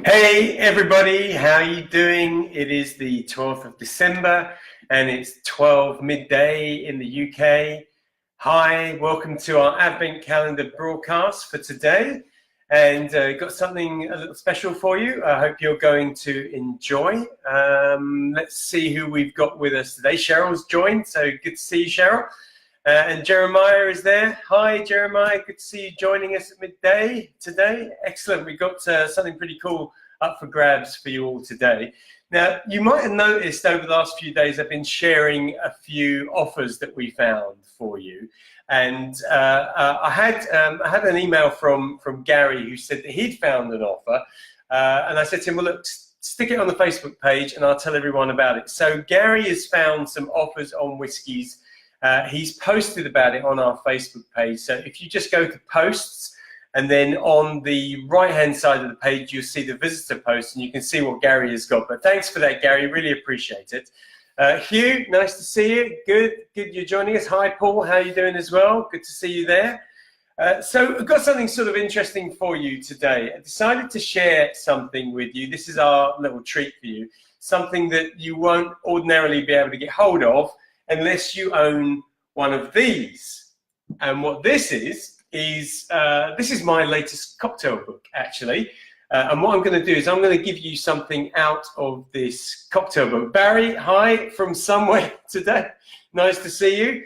Hey everybody, how are you doing? It is the 12th of December and it's 12 midday in the UK. Hi, welcome to our Advent Calendar broadcast for today, and got something a little special for you. I hope you're going to enjoy. Let's see who we've got with us today. Cheryl's joined, so good to see you, Cheryl. And Jeremiah is there. Hi, Jeremiah. Good to see you joining us at midday today. Excellent. We've got something pretty cool up for grabs for you all today. Now, you might have noticed over the last few days I've been sharing a few offers that we found for you. And I had an email from Gary who said that he'd found an offer. And I said to him, well, look, stick it on the Facebook page and I'll tell everyone about it. So Gary has found some offers on whiskies. He's posted about it on our Facebook page. So if you just go to posts, and then on the right-hand side of the page, you'll see the visitor post, and you can see what Gary has got. But thanks for that, Gary. Really appreciate it. Hugh, nice to see you. Good you're joining us. Hi, Paul. How are you doing as well? Good to see you there. So I've got something sort of interesting for you today. I decided to share something with you. This is our little treat for you, something that you won't ordinarily be able to get hold of unless you own one of these. And what this is this is my latest cocktail book, actually. And what I'm going to do is I'm going to give you something out of this cocktail book. Barry, hi from somewhere today. Nice to see you.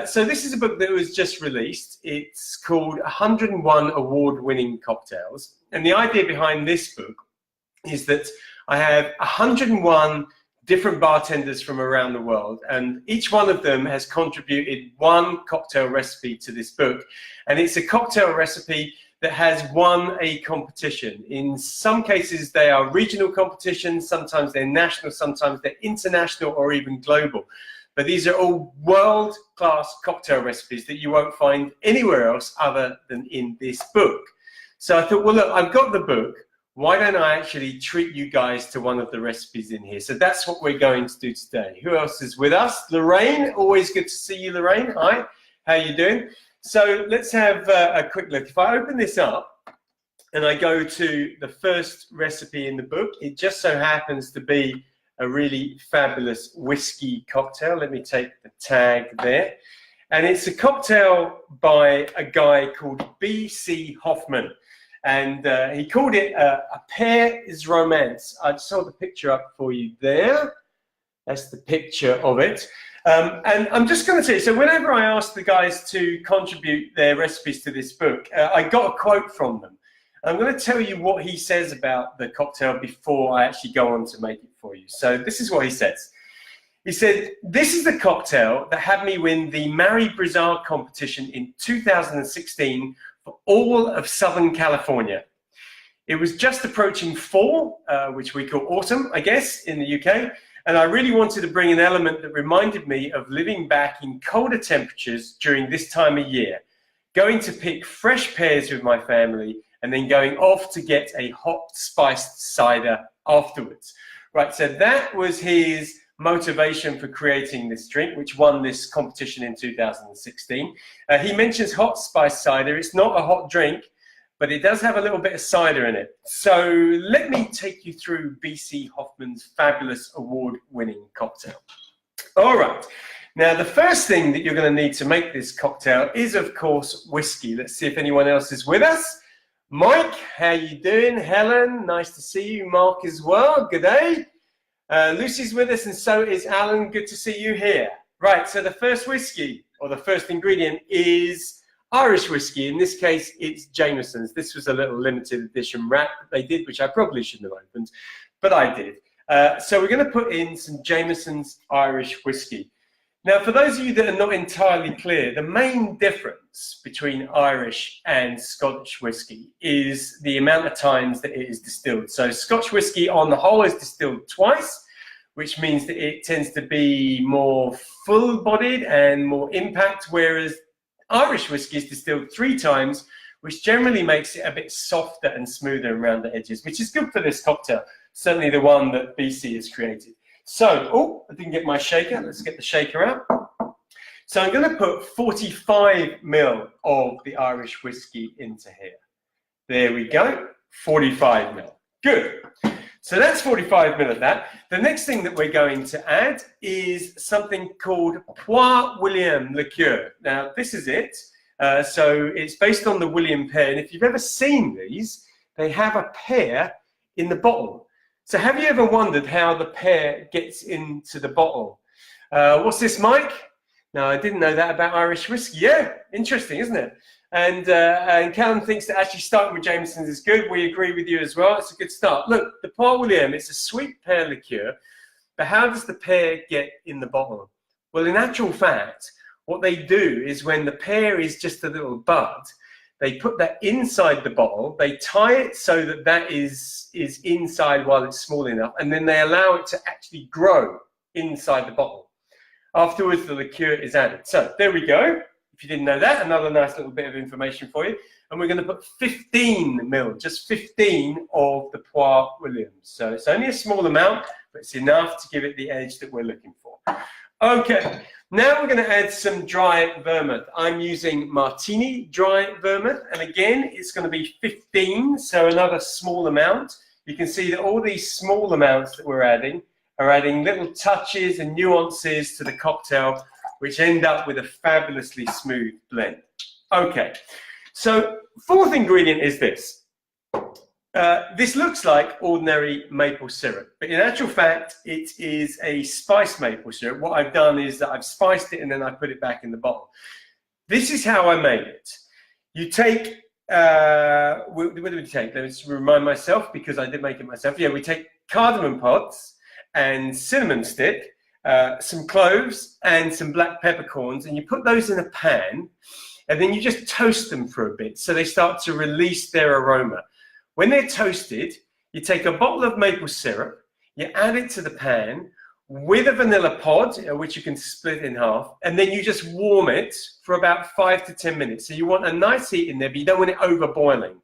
So this is a book that was just released. It's called 101 Award-Winning Cocktails. And the idea behind this book is that I have 101 different bartenders from around the world, and each one of them has contributed one cocktail recipe to this book. And it's a cocktail recipe that has won a competition. In some cases, they are regional competitions, sometimes they're national, sometimes they're international or even global. But these are all world-class cocktail recipes that you won't find anywhere else other than in this book. So I thought, well, look, I've got the book. Why don't I actually treat you guys to one of the recipes in here? So that's what we're going to do today. Who else is with us? Lorraine, always good to see you, Lorraine. Hi, how you doing? So let's have a quick look. If I open this up and I go to the first recipe in the book, it just so happens to be a really fabulous whiskey cocktail. Let me take the tag there. And it's a cocktail by a guy called B.C. Hoffman. And he called it A Pair is Romance. I just saw the picture up for you there. That's the picture of it. And I'm just going to say, so whenever I asked the guys to contribute their recipes to this book, I got a quote from them. I'm going to tell you what he says about the cocktail before I actually go on to make it for you. So this is what he says. He said, "This is the cocktail that had me win the Marie Brizard competition in 2016 for all of Southern California. It was just approaching fall, which we call autumn, I guess, in the UK. And I really wanted to bring an element that reminded me of living back in colder temperatures during this time of year, going to pick fresh pears with my family and then going off to get a hot spiced cider afterwards." Right, so that was his motivation for creating this drink, which won this competition in 2016. He mentions hot spice cider. It's not a hot drink, but it does have a little bit of cider in it. So let me take you through B.C. Hoffman's fabulous award-winning cocktail. All right. Now, the first thing that you're going to need to make this cocktail is, of course, whiskey. Let's see if anyone else is with us. Mike, how you doing? Helen, nice to see you. Mark as well. Good day. Lucy's with us, and so is Alan. Good to see you here. Right, so the first whiskey, or the first ingredient, is Irish whiskey. In this case, it's Jameson's. This was a little limited edition wrap that they did, which I probably shouldn't have opened, but I did. So we're going to put in some Jameson's Irish whiskey. Now, for those of you that are not entirely clear, the main difference between Irish and Scottish whiskey is the amount of times that it is distilled. So Scotch whiskey on the whole is distilled twice, which means that it tends to be more full-bodied and more impact, whereas Irish whiskey is distilled 3 times, which generally makes it a bit softer and smoother around the edges, which is good for this cocktail, certainly the one that BC has created. So, oh, I didn't get my shaker. Let's get the shaker out. So I'm going to put 45 ml of the Irish whiskey into here. There we go, 45 ml. Good. So that's 45 ml of that. The next thing that we're going to add is something called Poire William liqueur. Now, this is it. So it's based on the William pear. And if you've ever seen these, they have a pear in the bottle. So have you ever wondered how the pear gets into the bottle? What's this, Mike? No, I didn't know that about Irish whiskey. Yeah, interesting, isn't it? And Callum thinks that actually starting with Jameson's is good. We agree with you as well. It's a good start. Look, the Poire William, it's a sweet pear liqueur. But how does the pear get in the bottle? Well, in actual fact, what they do is when the pear is just a little bud, they put that inside the bottle. They tie it so that that is inside while it's small enough. And then they allow it to actually grow inside the bottle. Afterwards, the liqueur is added. So there we go. If you didn't know that, another nice little bit of information for you. And we're going to put 15 ml, just 15 of the Poire Williams. So it's only a small amount, but it's enough to give it the edge that we're looking for. Okay, now we're going to add some dry vermouth. I'm using Martini dry vermouth. And again, it's going to be 15, so another small amount. You can see that all these small amounts that we're adding are adding little touches and nuances to the cocktail, which end up with a fabulously smooth blend. Okay, so fourth ingredient is this. This looks like ordinary maple syrup, but in actual fact, it is a spiced maple syrup. What I've done is that I've spiced it and then I put it back in the bottle. This is how I made it. You take, what do we take? Let me just remind myself because I did make it myself. Yeah, we take cardamom pods and cinnamon stick, some cloves and some black peppercorns, and you put those in a pan and then you just toast them for a bit so they start to release their aroma. When they're toasted, you take a bottle of maple syrup, you add it to the pan with a vanilla pod, which you can split in half, and then you just warm it for about 5 to 10 minutes. So you want a nice heat in there, but you don't want it over boiling.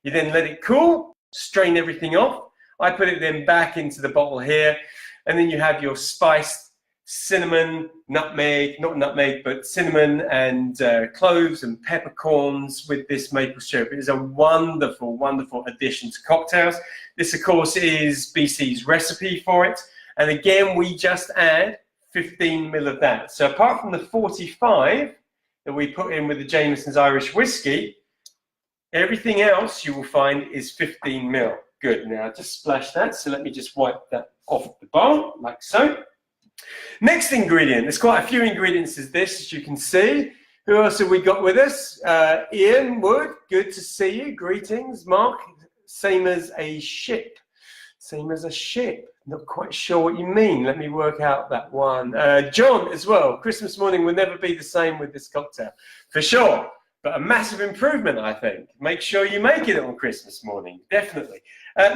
You then let it cool, strain everything off. I put it then back into the bottle here, and then you have your spiced cinnamon, nutmeg, not nutmeg, but cinnamon and cloves and peppercorns with this maple syrup. It is a wonderful, wonderful addition to cocktails. This, of course, is BC's recipe for it. And again, we just add 15 ml of that. So apart from the 45 that we put in with the Jameson's Irish whiskey, everything else you will find is 15 ml. Good. Now, just splash that. So let me just wipe that off the bowl, like so. Next ingredient, there's quite a few ingredients to this, as you can see. Who else have we got with us? Ian Wood, good to see you. Greetings. Mark, same as a ship. Same as a ship. Not quite sure what you mean. Let me work out that one. John as well. Christmas morning will never be the same with this cocktail. For sure. But a massive improvement, I think. Make sure you make it on Christmas morning. Definitely.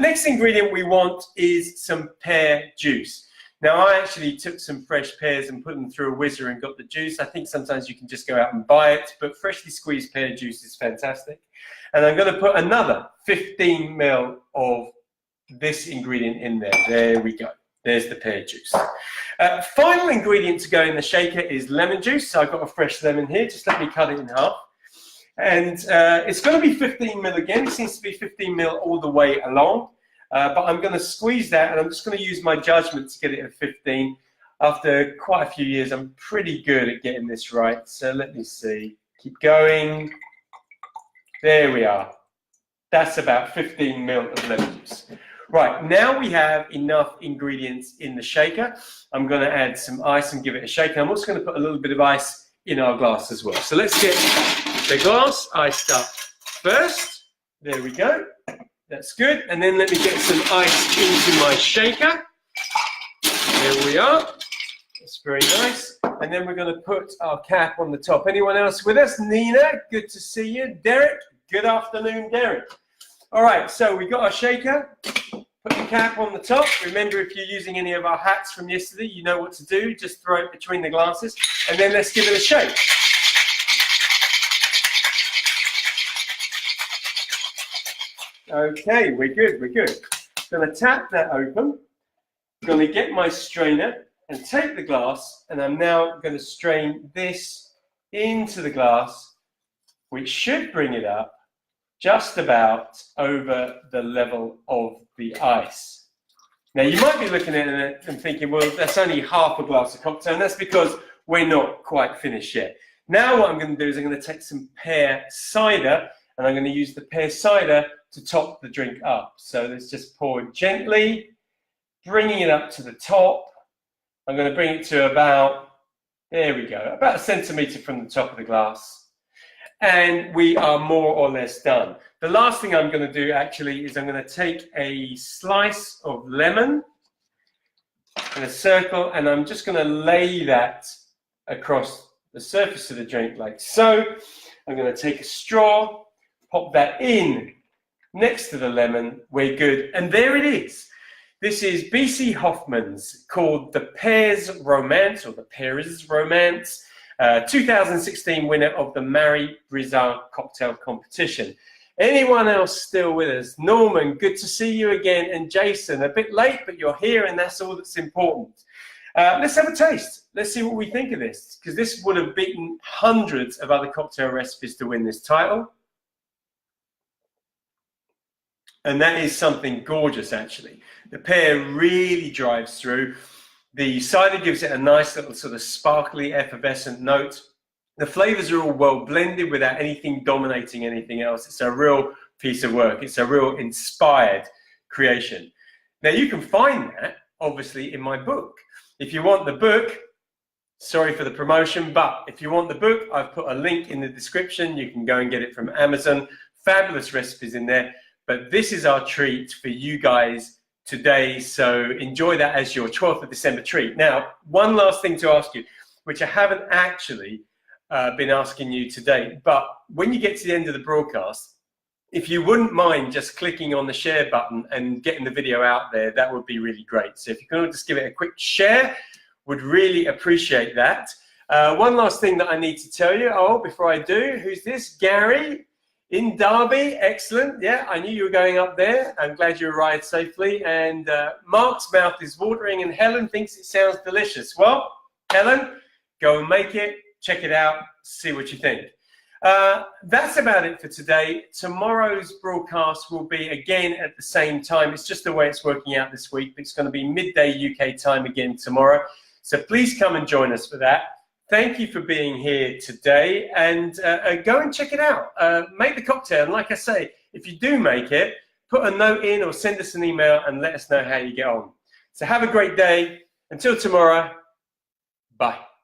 Next ingredient we want is some pear juice. Now, I actually took some fresh pears and put them through a whizzer and got the juice. I think sometimes you can just go out and buy it, but freshly squeezed pear juice is fantastic. And I'm going to put another 15 ml of this ingredient in there. There we go. There's the pear juice. Final ingredient to go in the shaker is lemon juice. So I've got a fresh lemon here. Just let me cut it in half. And it's going to be 15 ml again. It seems to be 15 ml all the way along. But I'm going to squeeze that, and I'm just going to use my judgment to get it at 15. After quite a few years, I'm pretty good at getting this right. So let me see. Keep going. There we are. That's about 15 ml of lemon juice. Right, now we have enough ingredients in the shaker. I'm going to add some ice and give it a shake. I'm also going to put a little bit of ice in our glass as well. So let's get the glass iced up first. There we go. That's good. And then let me get some ice into my shaker. There we are. That's very nice. And then we're going to put our cap on the top. Anyone else with us? Nina, good to see you. Derek, good afternoon, Derek. All right, so we got our shaker. Put the cap on the top. Remember, if you're using any of our hats from yesterday, you know what to do. Just throw it between the glasses. And then let's give it a shake. Okay, we're good, we're good. I'm going to tap that open. I'm going to get my strainer and take the glass, and I'm now going to strain this into the glass, which should bring it up just about over the level of the ice. Now, you might be looking at it and thinking, well, that's only half a glass of cocktail, and that's because we're not quite finished yet. Now what I'm going to do is I'm going to take some pear cider, and I'm going to use the pear cider to top the drink up. So let's just pour it gently, bringing it up to the top. I'm going to bring it to about, there we go, about 1 centimetre from the top of the glass. And we are more or less done. The last thing I'm going to do actually is I'm going to take a slice of lemon in a circle, and I'm just going to lay that across the surface of the drink like so. I'm going to take a straw, pop that in next to the lemon. We're good. And there it is. This is BC Hoffman's, called The Pear's Romance, or The Pear's Romance, 2016 winner of the Marie Brizard cocktail competition. Anyone else still with us? Norman, good to see you again. And Jason, a bit late, but you're here, and that's all that's important. Let's have a taste. Let's see what we think of this, because this would have beaten hundreds of other cocktail recipes to win this title. And that is something gorgeous, actually. The pear really drives through. The cider gives it a nice little sort of sparkly, effervescent note. The flavors are all well blended without anything dominating anything else. It's a real piece of work. It's a real inspired creation. Now, you can find that, obviously, in my book. If you want the book, sorry for the promotion, but if you want the book, I've put a link in the description. You can go and get it from Amazon. Fabulous recipes in there. But this is our treat for you guys today, so enjoy that as your 12th of December treat. Now, one last thing to ask you, which I haven't actually been asking you today, but when you get to the end of the broadcast, if you wouldn't mind just clicking on the share button and getting the video out there, that would be really great. So if you can just give it a quick share, would really appreciate that. One last thing that I need to tell you, before I do, who's this? Gary in Derby, excellent. Yeah, I knew you were going up there. I'm glad you arrived safely. And Mark's mouth is watering, and Helen thinks it sounds delicious. Well, Helen, go and make it, check it out, see what you think. That's about it for today. Tomorrow's broadcast will be again at the same time. It's just the way it's working out this week. It's going to be midday UK time again tomorrow. So please come and join us for that. Thank you for being here today, and go and check it out. Make the cocktail, and like I say, if you do make it, put a note in or send us an email and let us know how you get on. So have a great day. Until tomorrow, bye.